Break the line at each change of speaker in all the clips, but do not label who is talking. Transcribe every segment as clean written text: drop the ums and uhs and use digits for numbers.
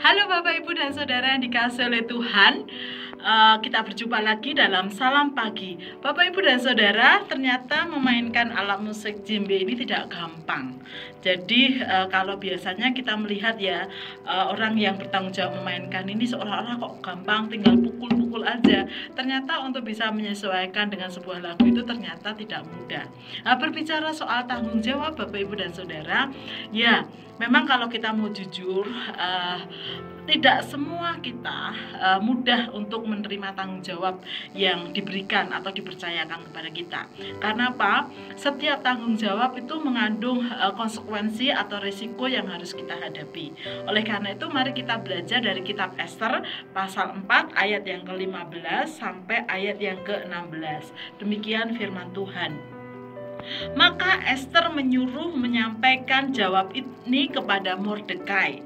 Halo Bapak Ibu dan Saudara yang dikasihi oleh Tuhan. Kita berjumpa lagi dalam Salam Pagi. Bapak Ibu dan Saudara, ternyata memainkan alat musik djembe ini tidak gampang. Jadi kalau biasanya kita melihat ya, orang yang bertanggung jawab memainkan ini seolah-olah kok gampang, tinggal pukul-pukul aja. Ternyata untuk bisa menyesuaikan dengan sebuah lagu itu ternyata tidak mudah. Berbicara soal tanggung jawab Bapak Ibu dan Saudara, ya memang kalau kita mau jujur, tidak semua kita mudah untuk menerima tanggung jawab yang diberikan atau dipercayakan kepada kita. Karena apa? Setiap tanggung jawab itu mengandung konsekuensi atau risiko yang harus kita hadapi. Oleh karena itu, mari kita belajar dari kitab Ester pasal 4 ayat yang ke-15 sampai ayat yang ke-16. Demikian firman Tuhan. Maka Ester menyuruh menyampaikan jawab ini kepada Mordekai.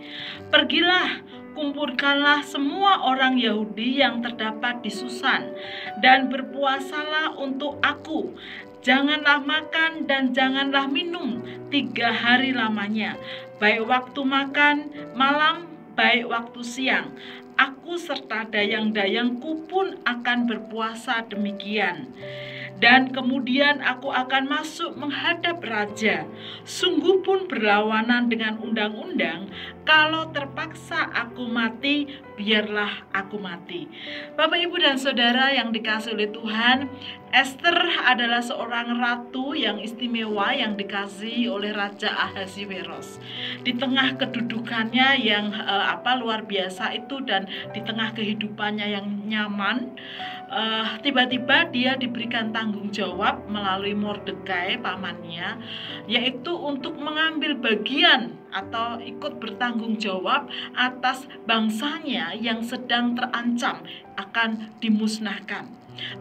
Pergilah, kumpulkanlah semua orang Yahudi yang terdapat di Susan dan berpuasalah untuk aku. Janganlah makan dan janganlah minum 3 hari lamanya, baik waktu makan malam, baik waktu siang. Aku serta dayang-dayangku pun akan berpuasa demikian. Dan kemudian aku akan masuk menghadap raja. Sungguh pun berlawanan dengan undang-undang. Kalau terpaksa aku mati, biarlah aku mati. Bapak, Ibu, dan Saudara yang dikasihi oleh Tuhan, Ester adalah seorang ratu yang istimewa yang dikasihi oleh Raja Ahasiweros. Di tengah kedudukannya yang luar biasa itu dan di tengah kehidupannya yang nyaman, tiba-tiba dia diberikan tanggung jawab melalui Mordekai pamannya, yaitu untuk mengambil bagian atau ikut bertanggung jawab atas bangsanya yang sedang terancam akan dimusnahkan.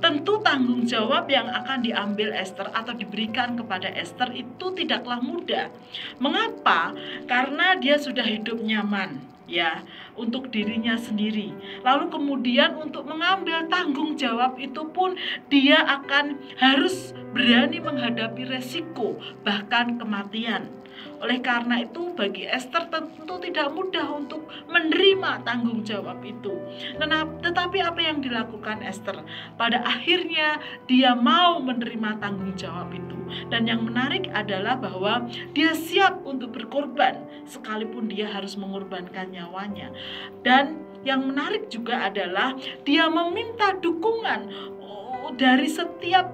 Tentu tanggung jawab yang akan diambil Ester atau diberikan kepada Ester itu tidaklah mudah. Mengapa? Karena dia sudah hidup nyaman ya untuk dirinya sendiri. Lalu kemudian untuk mengambil tanggung jawab itu pun dia akan harus berani menghadapi resiko bahkan kematian. Oleh karena itu bagi Ester tentu tidak mudah untuk menerima tanggung jawab itu. Tetapi apa yang dilakukan Ester? Pada akhirnya dia mau menerima tanggung jawab itu. Dan yang menarik adalah bahwa dia siap untuk berkorban sekalipun dia harus mengorbankan nyawanya. Dan yang menarik juga adalah dia meminta dukungan dari setiap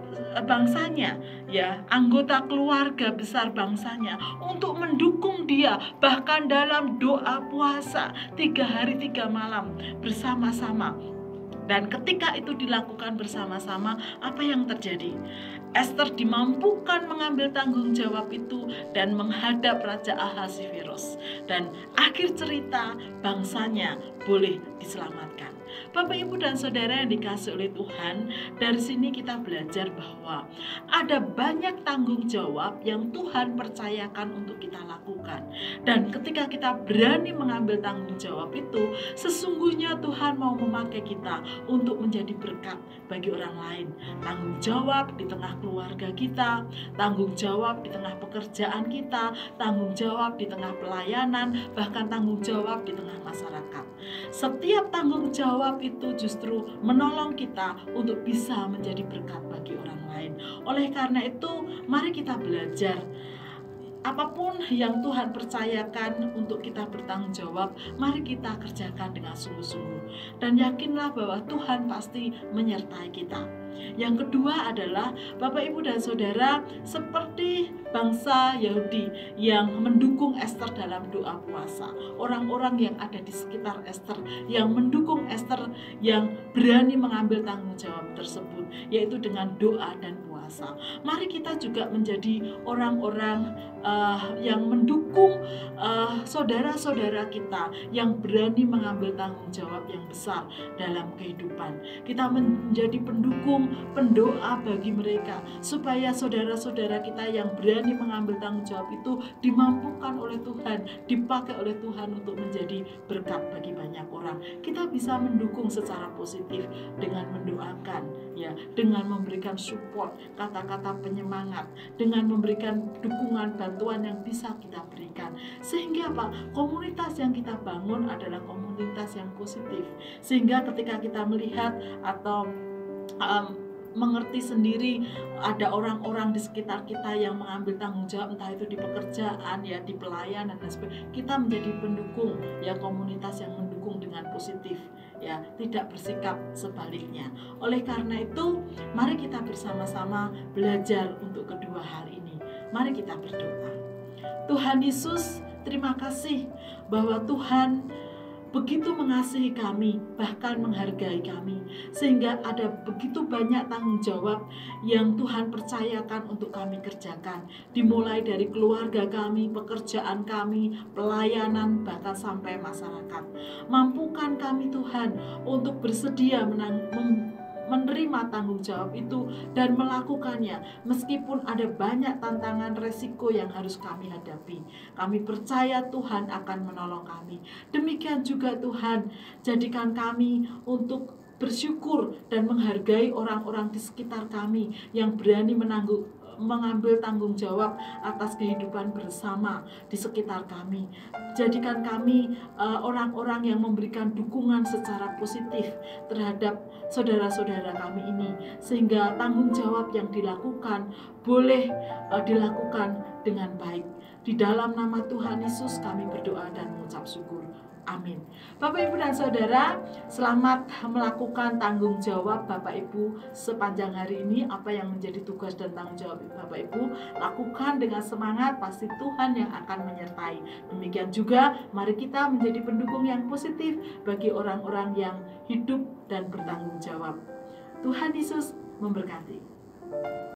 bangsanya, ya, anggota keluarga besar bangsanya untuk mendukung dia, bahkan dalam doa puasa 3 hari 3 malam bersama-sama. Dan ketika itu dilakukan bersama-sama, apa yang terjadi? Ester dimampukan mengambil tanggung jawab itu dan menghadap Raja Ahasiweros. Dan akhir cerita, bangsanya boleh diselamatkan. Bapak, Ibu, dan Saudara yang dikasihi oleh Tuhan, dari sini kita belajar bahwa ada banyak tanggung jawab yang Tuhan percayakan untuk kita lakukan. Dan ketika kita berani mengambil tanggung jawab itu, sesungguhnya Tuhan mau memakai kita untuk menjadi berkat bagi orang lain. Tanggung jawab di tengah keluarga kita, tanggung jawab di tengah pekerjaan kita, tanggung jawab di tengah pelayanan, bahkan tanggung jawab di tengah masyarakat. Setiap tanggung jawab itu justru menolong kita untuk bisa menjadi berkat bagi orang lain. Oleh karena itu, mari kita belajar. Apapun yang Tuhan percayakan untuk kita bertanggung jawab, mari kita kerjakan dengan sungguh-sungguh. Dan yakinlah bahwa Tuhan pasti menyertai kita. Yang kedua adalah Bapak, Ibu, dan Saudara, seperti bangsa Yahudi yang mendukung Ester dalam doa puasa. Orang-orang yang ada di sekitar Ester yang mendukung Ester yang berani mengambil tanggung jawab tersebut, yaitu dengan doa dan puasa. Mari kita juga menjadi orang-orang yang mendukung saudara-saudara kita yang berani mengambil tanggung jawab yang besar dalam kehidupan. Kita menjadi pendukung, pendoa bagi mereka supaya saudara-saudara kita yang berani mengambil tanggung jawab itu dimampukan oleh Tuhan, dipakai oleh Tuhan untuk menjadi berkat bagi banyak orang. Kita bisa mendukung secara positif dengan mendoakan, ya, dengan memberikan support, kata-kata penyemangat, dengan memberikan dukungan bantuan yang bisa kita berikan. kebaikan. Sehingga apa? Komunitas yang kita bangun adalah komunitas yang positif. Sehingga ketika kita melihat atau mengerti sendiri ada orang-orang di sekitar kita yang mengambil tanggung jawab, entah itu di pekerjaan, ya di pelayanan dan sebagainya, kita menjadi pendukung, ya komunitas yang mendukung dengan positif, ya tidak bersikap sebaliknya. Oleh karena itu, mari kita bersama-sama belajar untuk kedua hal ini. Mari kita berdoa. Tuhan Yesus, terima kasih bahwa Tuhan begitu mengasihi kami, bahkan menghargai kami, sehingga ada begitu banyak tanggung jawab yang Tuhan percayakan untuk kami kerjakan, dimulai dari keluarga kami, pekerjaan kami, pelayanan, bahkan sampai masyarakat. Mampukan kami Tuhan untuk bersedia menerima tanggung jawab itu dan melakukannya meskipun ada banyak tantangan resiko yang harus kami hadapi. Kami percaya Tuhan akan menolong kami. Demikian juga Tuhan, jadikan kami untuk bersyukur dan menghargai orang-orang di sekitar kami yang berani mengambil tanggung jawab atas kehidupan bersama di sekitar kami. Jadikan kami orang-orang yang memberikan dukungan secara positif terhadap saudara-saudara kami ini, sehingga tanggung jawab yang dilakukan boleh dilakukan dengan baik. Di dalam nama Tuhan Yesus kami berdoa dan mengucap syukur. Amin. Bapak, Ibu, dan Saudara, selamat melakukan tanggung jawab Bapak Ibu sepanjang hari ini. Apa yang menjadi tugas dan tanggung jawab Bapak Ibu, lakukan dengan semangat, pasti Tuhan yang akan menyertai. Demikian juga, mari kita menjadi pendukung yang positif bagi orang-orang yang hidup dan bertanggung jawab. Tuhan Yesus memberkati.